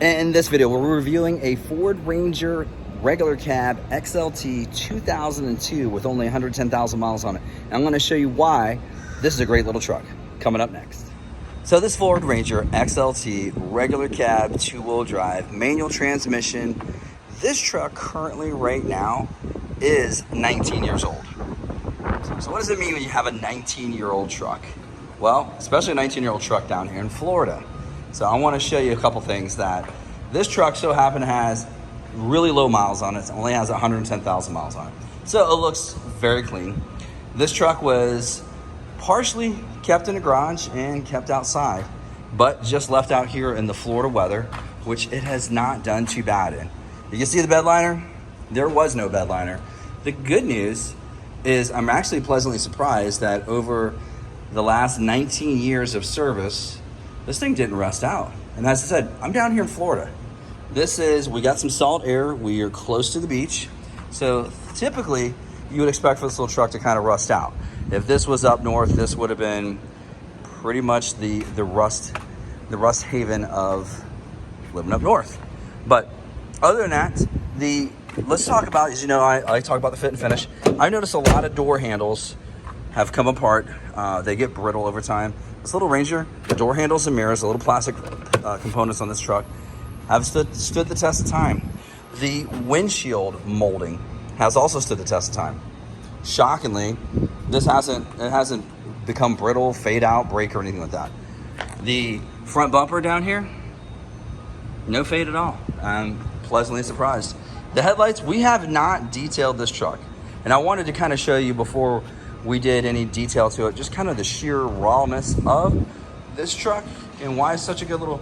In this video, we're reviewing a Ford Ranger regular cab XLT 2002 with only 110,000 miles on it. And I'm going to show you why this is a great little truck. Coming up next. So this Ford Ranger XLT regular cab, two-wheel drive, manual transmission. This truck currently right now is 19 years old. So what does it mean when you have a 19-year-old truck? Well, especially a 19-year-old truck down here in Florida. So I want to show you a couple things that this truck so happen has really low miles on it. It only has 110,000 miles on it. So it looks very clean. This truck was partially kept in the garage and kept outside, but just left out here in the Florida weather, which it has not done too bad in. You can see the bed liner. There was no bed liner. The good news is I'm actually pleasantly surprised that over the last 19 years of service, this thing didn't rust out. And as I said, I'm down here in Florida. We got some salt air. We are close to the beach. So typically you would expect for this little truck to kind of rust out. If this was up north, this would have been pretty much the rust haven of living up north. But other than that, let's talk about, as you know, I talk about the fit and finish. I noticed a lot of door handles have come apart. They get brittle over time. This little Ranger, the door handles and mirrors, the little plastic components on this truck have stood the test of time. The windshield molding has also stood the test of time. Shockingly, it hasn't become brittle, fade out, break, or anything like that. The front bumper down here, no fade at all. I'm pleasantly surprised. The headlights, we have not detailed this truck, and I wanted to kind of show you before we did any detail to it, just kind of the sheer rawness of this truck and why it's such a good little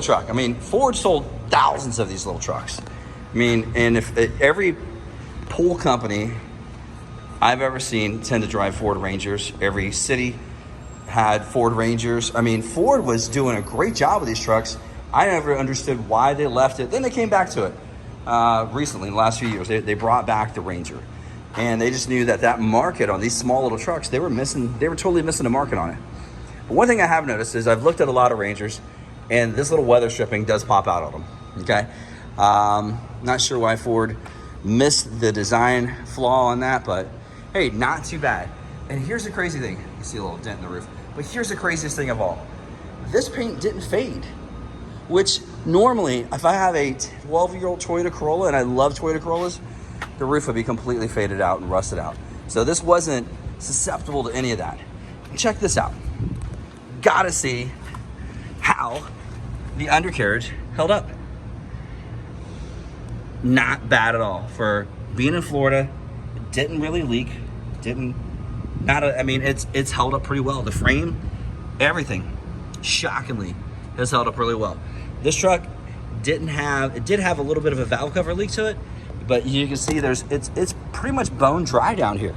truck. I mean, Ford sold thousands of these little trucks. I mean, and if every pool company I've ever seen tend to drive Ford Rangers. Every city had Ford Rangers. I mean, Ford was doing a great job with these trucks. I never understood why they left it. Then they came back to it recently, in the last few years. They brought back the Ranger. And they just knew that market on these small little trucks, they were totally missing a market on it. But one thing I have noticed is I've looked at a lot of Rangers, and this little weather stripping does pop out on them, okay? Not sure why Ford missed the design flaw on that, but hey, not too bad. And here's the crazy thing. You see a little dent in the roof. But here's the craziest thing of all. This paint didn't fade, which normally, if I have a 12-year-old Toyota Corolla, and I love Toyota Corollas, the roof would be completely faded out and rusted out. So this wasn't susceptible to any of that. And check this out. Gotta see how the undercarriage held up. Not bad at all. For being in Florida, it didn't really leak. It's held up pretty well. The frame, everything, shockingly, has held up really well. This truck did have a little bit of a valve cover leak to it, but you can see it's pretty much bone dry down here.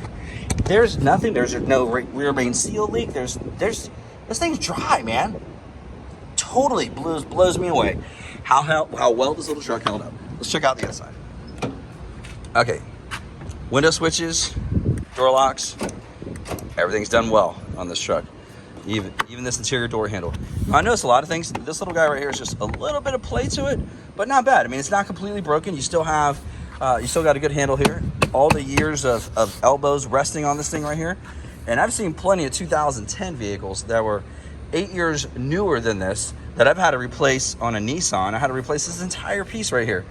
There's nothing. There's no rear main seal leak. This thing's dry, man. Totally blows me away how well this little truck held up. Let's check out the inside. Okay, window switches, door locks, everything's done well on this truck. Even this interior door handle. I noticed a lot of things. This little guy right here is just a little bit of play to it, but not bad. I mean, it's not completely broken. You still got a good handle here. All the years of elbows resting on this thing right here. And I've seen plenty of 2010 vehicles that were 8 years newer than this that I've had to replace on a Nissan. I had to replace this entire piece right here.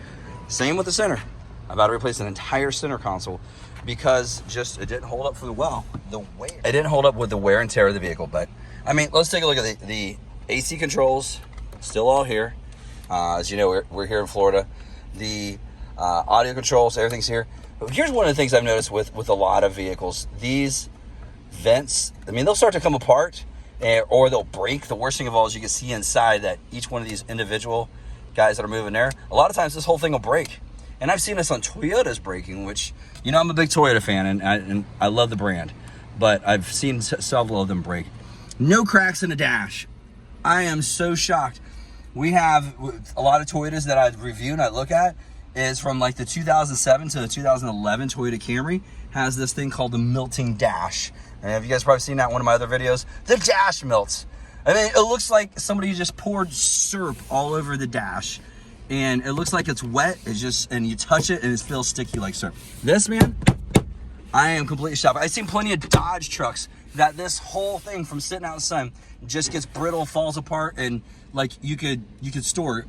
Same with the center. I've had to replace an entire center console because it didn't hold up for it didn't hold up with the wear and tear of the vehicle. But I mean, let's take a look at the AC controls, still all here. As you know, we're here in Florida. The audio controls, everything's here. But here's one of the things I've noticed with a lot of vehicles. These vents, I mean, they'll start to come apart or they'll break. The worst thing of all is you can see inside that each one of these individual guys that are moving there, a lot of times this whole thing will break. And I've seen this on Toyotas breaking, which, you know, I'm a big Toyota fan and I love the brand, but I've seen several of them break. No cracks in the dash. I am so shocked. We have a lot of Toyotas that I've reviewed and I look at is from like the 2007 to the 2011 Toyota Camry has this thing called the melting dash. And have you guys probably seen that in one of my other videos? The dash melts. I mean, it looks like somebody just poured syrup all over the dash, and it looks like it's wet. It's just, and you touch it and it feels sticky like syrup. This, man, I am completely shocked. I've seen plenty of Dodge trucks that this whole thing from sitting out in the sun just gets brittle, falls apart, and like you could store,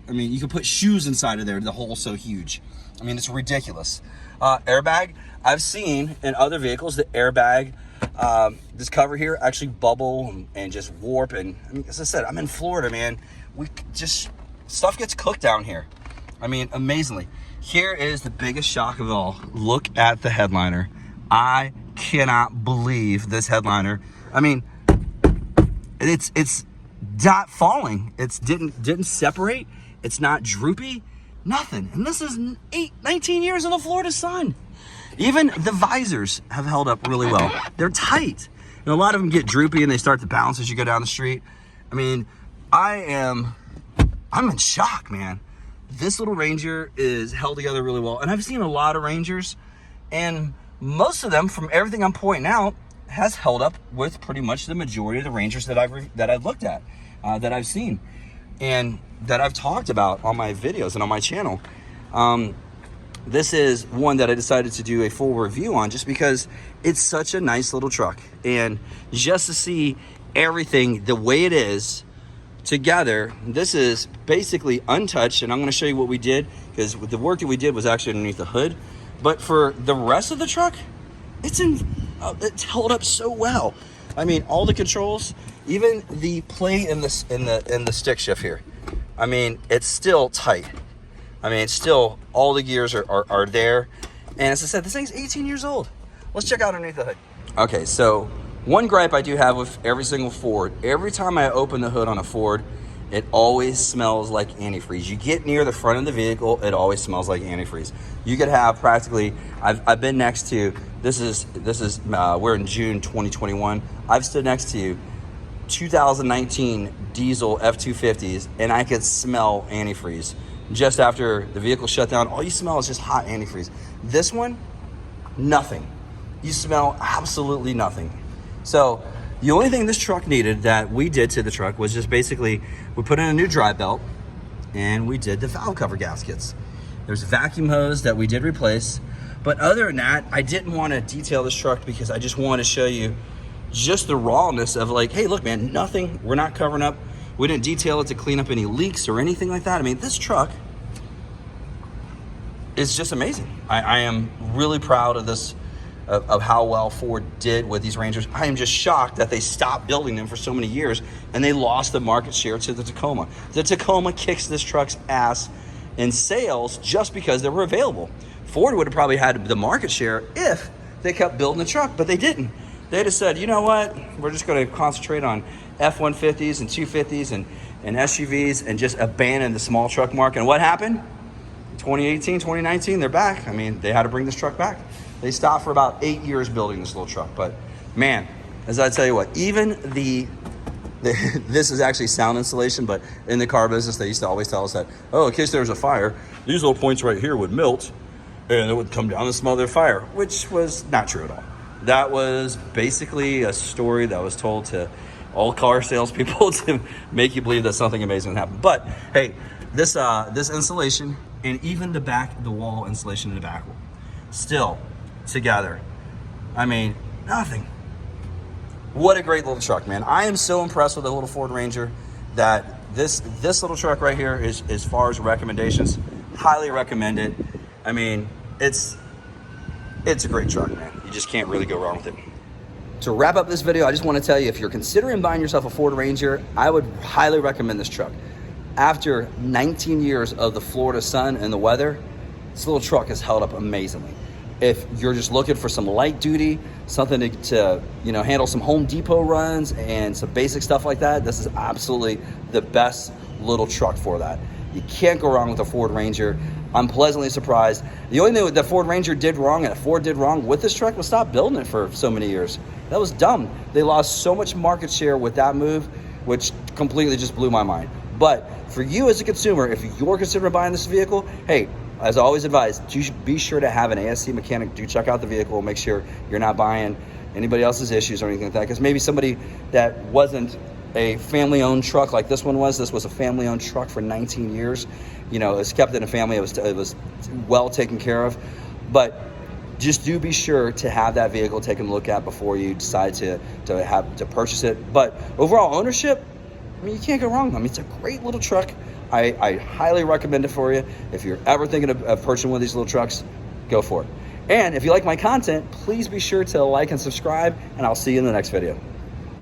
I mean, you could put shoes inside of there. The hole's so huge. I mean, it's ridiculous. Airbag, I've seen in other vehicles the airbag, this cover here actually bubble and just warp. And I mean, as I said, I'm in Florida, man. Stuff gets cooked down here. I mean, amazingly. Here is the biggest shock of all. Look at the headliner. I cannot believe this headliner. I mean, it's not falling. It's didn't separate. It's not droopy. Nothing. And this is 19 years in the Florida sun. Even the visors have held up really well. They're tight. You know, a lot of them get droopy and they start to bounce as you go down the street. I mean, I'm in shock, man. This little Ranger is held together really well. And I've seen a lot of Rangers, and most of them, from everything I'm pointing out, has held up with pretty much the majority of the Rangers that I've looked at, that I've seen, and that I've talked about on my videos and on my channel. This is one that I decided to do a full review on just because it's such a nice little truck. And just to see everything the way it is together, this is basically untouched. And I'm going to show you what we did, because the work that we did was actually underneath the hood. But for the rest of the truck, it's held up so well. I mean, all the controls, even the plate in the stick shift here, I mean, it's still tight. I mean, it's still, all the gears are there. And as I said, this thing's 18 years old. Let's check out underneath the hood. Okay, so one gripe I do have with every single Ford, every time I open the hood on a Ford, it always smells like antifreeze. You get near the front of the vehicle, it always smells like antifreeze. You could have practically, I've been next to, we're in June 2021. I've stood next to 2019 diesel F-250s, and I could smell antifreeze. Just after the vehicle shut down, all you smell is just hot antifreeze. This one, nothing. You smell absolutely nothing. So the only thing this truck needed that we did to the truck was just basically, we put in a new dry belt and we did the valve cover gaskets. There's a vacuum hose that we did replace. But other than that, I didn't want to detail this truck because I just wanted to show you just the rawness of like, hey, look, man, nothing. We're not covering up. We didn't detail it to clean up any leaks or anything like that. I mean, this truck is just amazing. I am really proud of this, of how well Ford did with these Rangers. I am just shocked that they stopped building them for so many years and they lost the market share to the Tacoma. The Tacoma kicks this truck's ass in sales just because they were available. Ford would have probably had the market share if they kept building the truck, but they didn't. They just said, you know what? We're just going to concentrate on F-150s and 250s and SUVs and just abandon the small truck market. And what happened? 2018, 2019, they're back. I mean, they had to bring this truck back. They stopped for about 8 years building this little truck. But man, as I tell you what, even this is actually sound insulation, but in the car business, they used to always tell us that, oh, in case there was a fire, these little points right here would melt and it would come down and smell their fire, which was not true at all. That was basically a story that was told to all car salespeople to make you believe that something amazing would happen. But hey, this insulation and even the wall insulation in the back, still together. I mean, nothing. What a great little truck, man. I am so impressed with the little Ford Ranger that this little truck right here is, as far as recommendations, highly recommend it. I mean, it's a great truck, man. You just can't really go wrong with it. To wrap up this video, I just want to tell you, if you're considering buying yourself a Ford Ranger, I would highly recommend this truck. After 19 years of the Florida sun and the weather, this little truck has held up amazingly. If you're just looking for some light duty, something to handle some Home Depot runs and some basic stuff like that, this is absolutely the best little truck for that. You can't go wrong with a Ford Ranger. I'm pleasantly surprised. The only thing that Ford Ranger did wrong and Ford did wrong with this truck was stop building it for so many years. That was dumb. They lost so much market share with that move, which completely just blew my mind. But for you as a consumer, if you're considering buying this vehicle, hey, as I always advise, you should be sure to have an ASC mechanic do check out the vehicle, make sure you're not buying anybody else's issues or anything like that, because maybe somebody that wasn't a family-owned truck like this one was. This was a family-owned truck for 19 years. You know, it was kept in a family. It was well taken care of. But just do be sure to have that vehicle taken a look at before you decide to purchase it. But overall ownership, I mean, you can't go wrong. I mean, it's a great little truck. I highly recommend it for you. If you're ever thinking of purchasing one of these little trucks, go for it. And if you like my content, please be sure to like and subscribe, and I'll see you in the next video.